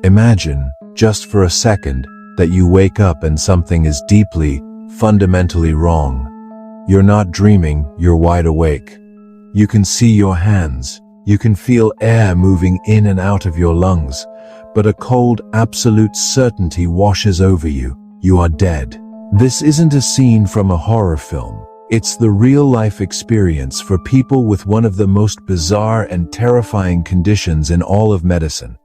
Imagine, just for a second, that you wake up and something is deeply, fundamentally wrong. You're not dreaming, you're wide awake. You can see your hands. You can feel air moving in and out of your lungs. But a cold, absolute certainty washes over you. You are dead. This isn't a scene from a horror film. It's the real-life experience for people with one of the most bizarre and terrifying conditions in all of medicine.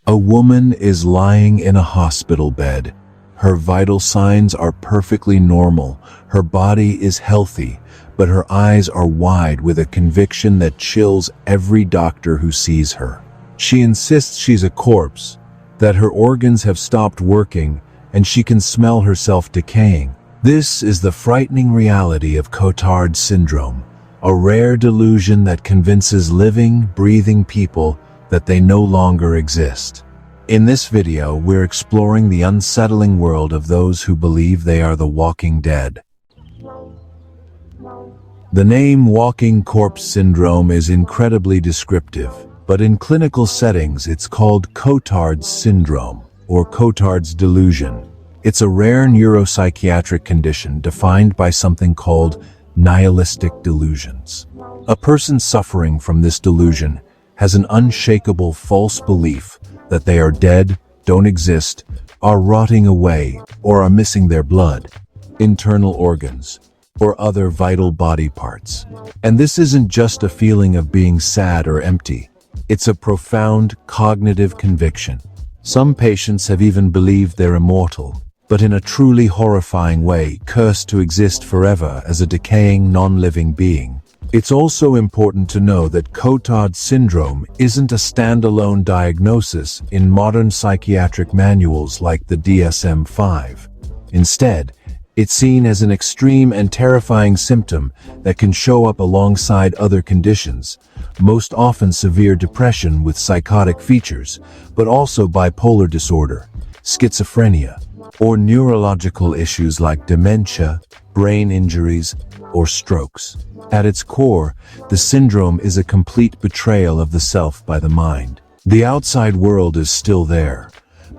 A woman is lying in a hospital bed. Her vital signs are perfectly normal. Her body is healthy, but her eyes are wide with a conviction that chills every doctor who sees her. She insists she's a corpse, that her organs have stopped working, and she can smell herself decaying. This is the frightening reality of Cotard syndrome, a rare delusion that convinces living, breathing people that they no longer exist. In this video, we're exploring the unsettling world of those who believe they are the walking dead. The name walking corpse syndrome is incredibly descriptive, but in clinical settings it's called Cotard's syndrome, or Cotard's delusion. It's a rare neuropsychiatric condition defined by something called nihilistic delusions. A person suffering from this delusion has an unshakable false belief that they are dead, don't exist, are rotting away, or are missing their blood, internal organs, or other vital body parts. And this isn't just a feeling of being sad or empty. It's a profound cognitive conviction. Some patients have even believed they're immortal, but in a truly horrifying way, cursed to exist forever as a decaying, non-living being. It's also important to know that Cotard syndrome isn't a standalone diagnosis in modern psychiatric manuals like the DSM-5. Instead, it's seen as an extreme and terrifying symptom that can show up alongside other conditions, most often severe depression with psychotic features, but also bipolar disorder, schizophrenia, or neurological issues like dementia, brain injuries, or strokes. At its core, the syndrome is a complete betrayal of the self by the mind. The outside world is still there,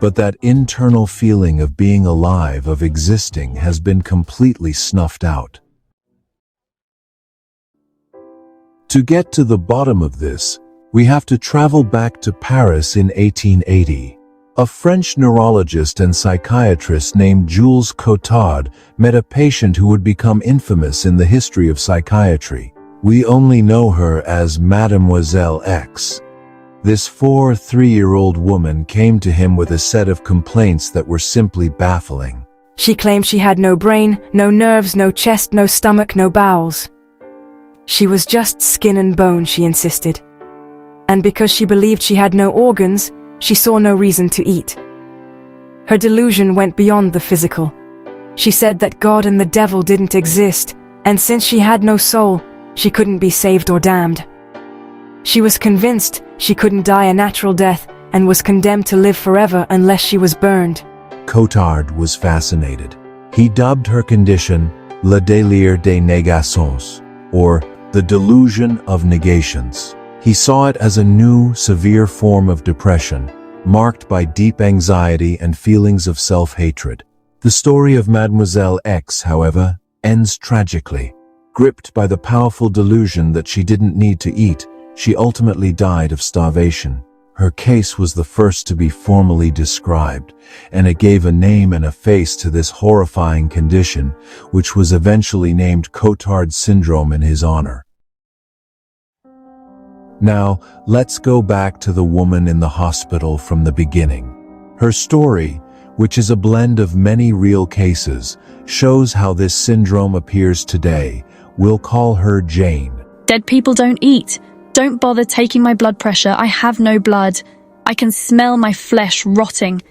but that internal feeling of being alive, of existing, has been completely snuffed out. To get to the bottom of this, we have to travel back to Paris in 1880. A French neurologist and psychiatrist named Jules Cotard met a patient who would become infamous in the history of psychiatry. We only know her as Mademoiselle X. This 3-year-old woman came to him with a set of complaints that were simply baffling. She claimed she had no brain, no nerves, no chest, no stomach, no bowels. She was just skin and bone, she insisted. And because she believed she had no organs, she saw no reason to eat. Her delusion went beyond the physical. She said that God and the devil didn't exist, and since she had no soul, she couldn't be saved or damned. She was convinced she couldn't die a natural death and was condemned to live forever unless she was burned. Cotard was fascinated. He dubbed her condition le délire des négations, or the delusion of negations. He saw it as a new, severe form of depression, marked by deep anxiety and feelings of self-hatred. The story of Mademoiselle X, however, ends tragically. Gripped by the powerful delusion that she didn't need to eat, she ultimately died of starvation. Her case was the first to be formally described, and it gave a name and a face to this horrifying condition, which was eventually named Cotard syndrome in his honor. Now, let's go back to the woman in the hospital from the beginning. Her story, which is a blend of many real cases, shows how this syndrome appears today. We'll call her Jane. Dead people don't eat. Don't bother taking my blood pressure. I have no blood. I can smell my flesh rotting.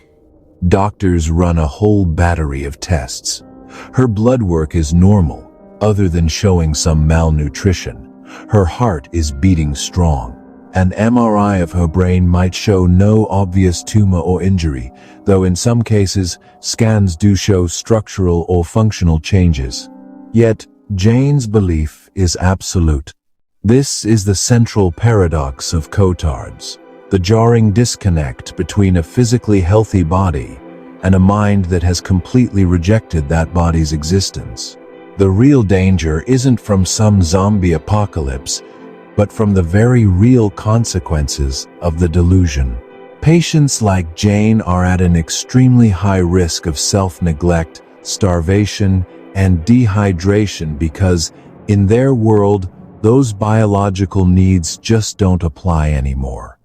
Doctors run a whole battery of tests. Her blood work is normal, other than showing some malnutrition. Her heart is beating strong. An MRI of her brain might show no obvious tumor or injury, though in some cases, scans do show structural or functional changes. Yet, Jane's belief is absolute. This is the central paradox of Cotards. the jarring disconnect between a physically healthy body and a mind that has completely rejected that body's existence. The real danger isn't from some zombie apocalypse, but from the very real consequences of the delusion. Patients like Jane are at an extremely high risk of self-neglect, starvation, and dehydration because, in their world, those biological needs just don't apply anymore.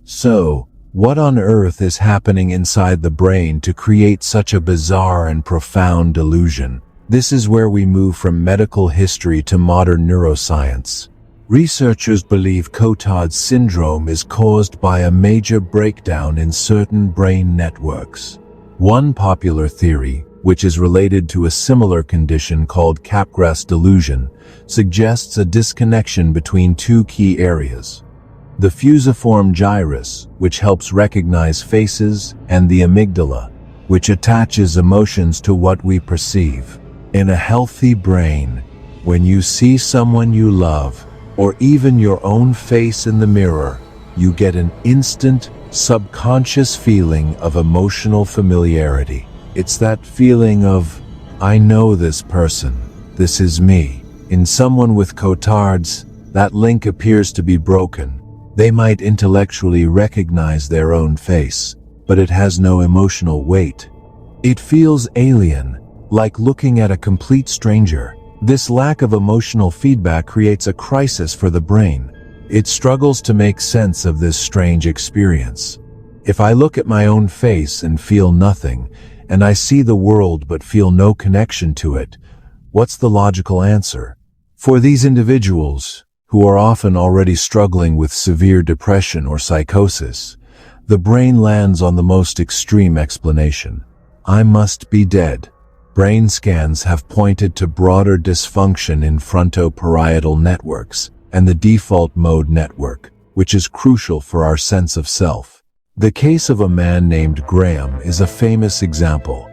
So, what on earth is happening inside the brain to create such a bizarre and profound delusion? This is where we move from medical history to modern neuroscience. Researchers believe Cotard's syndrome is caused by a major breakdown in certain brain networks. One popular theory, which is related to a similar condition called Capgras delusion, suggests a disconnection between two key areas: the fusiform gyrus, which helps recognize faces, and the amygdala, which attaches emotions to what we perceive. In a healthy brain, when you see someone you love, or even your own face in the mirror, you get an instant, subconscious feeling of emotional familiarity. It's that feeling of, I know this person, this is me. In someone with Cotards, that link appears to be broken. They might intellectually recognize their own face, but it has no emotional weight. It feels alien, like looking at a complete stranger. This lack of emotional feedback creates a crisis for the brain. It struggles to make sense of this strange experience. If I look at my own face and feel nothing, and I see the world but feel no connection to it, what's the logical answer? For these individuals, who are often already struggling with severe depression or psychosis, the brain lands on the most extreme explanation. I must be dead. Brain scans have pointed to broader dysfunction in frontoparietal networks and the default mode network, which is crucial for our sense of self. The case of a man named Graham is a famous example.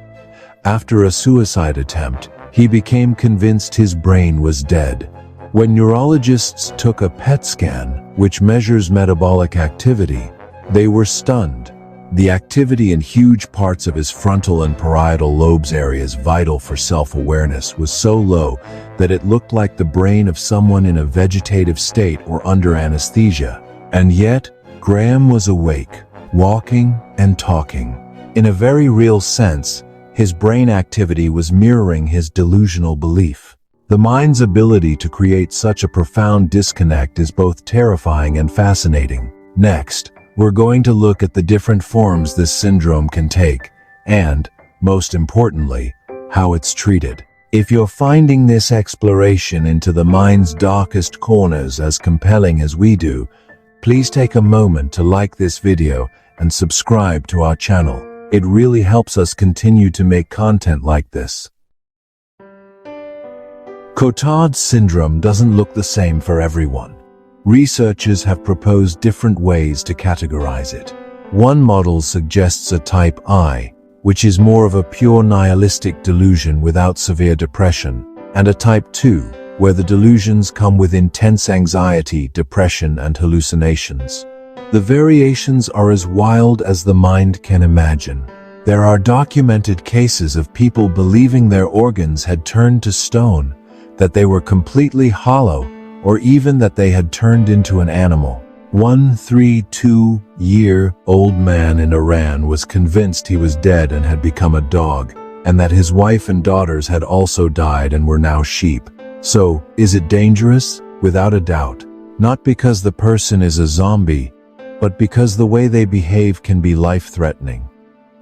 After a suicide attempt, he became convinced his brain was dead. When neurologists took a PET scan, which measures metabolic activity, they were stunned. The activity in huge parts of his frontal and parietal lobes, areas vital for self-awareness, was so low that it looked like the brain of someone in a vegetative state or under anesthesia. And yet, Graham was awake, walking and talking. In a very real sense, his brain activity was mirroring his delusional belief. The mind's ability to create such a profound disconnect is both terrifying and fascinating. Next, we're going to look at the different forms this syndrome can take, and, most importantly, how it's treated. If you're finding this exploration into the mind's darkest corners as compelling as we do, please take a moment to like this video and subscribe to our channel. It really helps us continue to make content like this. Cotard's syndrome doesn't look the same for everyone. Researchers have proposed different ways to categorize it. One model suggests a type I, which is more of a pure nihilistic delusion without severe depression, and a type 2, where the delusions come with intense anxiety, depression, and hallucinations. The variations are as wild as the mind can imagine. There are documented cases of people believing their organs had turned to stone, that they were completely hollow, or even that they had turned into an animal. One 32-year-old man in Iran was convinced he was dead and had become a dog, and that his wife and daughters had also died and were now sheep. So, is it dangerous? Without a doubt. Not because the person is a zombie, but because the way they behave can be life-threatening.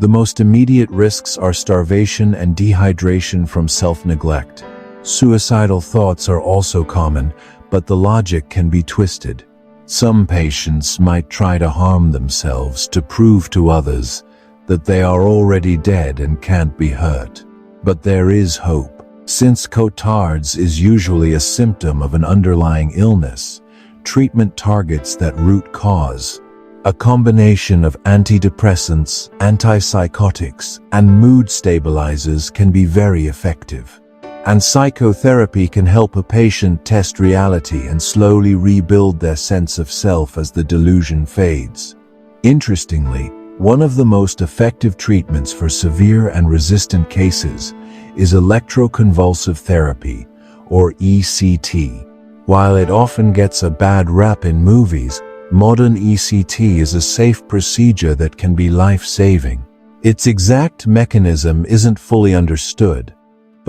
The most immediate risks are starvation and dehydration from self-neglect. Suicidal thoughts are also common, but the logic can be twisted. Some patients might try to harm themselves to prove to others that they are already dead and can't be hurt. But there is hope. Since Cotards is usually a symptom of an underlying illness, treatment targets that root cause. A combination of antidepressants, antipsychotics, and mood stabilizers can be very effective. And psychotherapy can help a patient test reality and slowly rebuild their sense of self as the delusion fades. Interestingly, one of the most effective treatments for severe and resistant cases is electroconvulsive therapy, or ECT. While it often gets a bad rap in movies, modern ECT is a safe procedure that can be life-saving. Its exact mechanism isn't fully understood,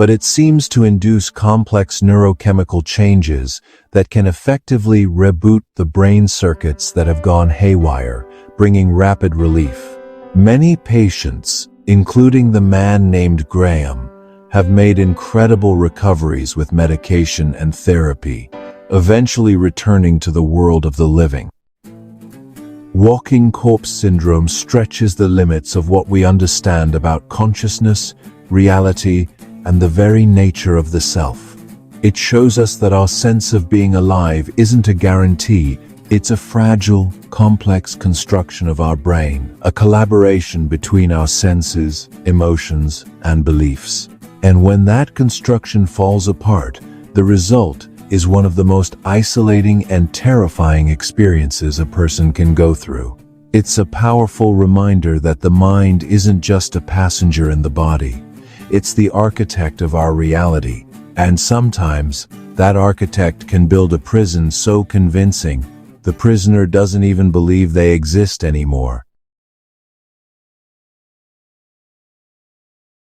but it seems to induce complex neurochemical changes that can effectively reboot the brain circuits that have gone haywire, bringing rapid relief. Many patients, including the man named Graham, have made incredible recoveries with medication and therapy, eventually returning to the world of the living. Walking corpse syndrome stretches the limits of what we understand about consciousness, reality, and the very nature of the self. It shows us that our sense of being alive isn't a guarantee, it's a fragile, complex construction of our brain, a collaboration between our senses, emotions, and beliefs. And when that construction falls apart, the result is one of the most isolating and terrifying experiences a person can go through. It's a powerful reminder that the mind isn't just a passenger in the body. It's the architect of our reality, and sometimes that architect can build a prison so convincing the prisoner doesn't even believe they exist anymore.